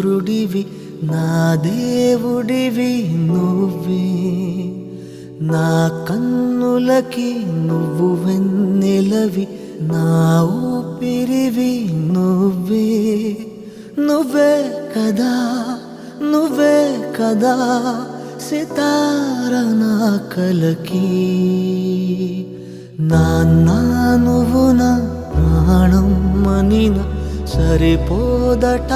సూర్యుడివి నా దేవుడివి నువ్వే నా కన్నులకి నువ్వు వెన్నెలవి నా ఊపిరివి నువ్వే నువ్వే కదా నువ్వే కదా సితార నా కలకి నాన్న నువ్వు నా ప్రాణం మనిన సరిపోదట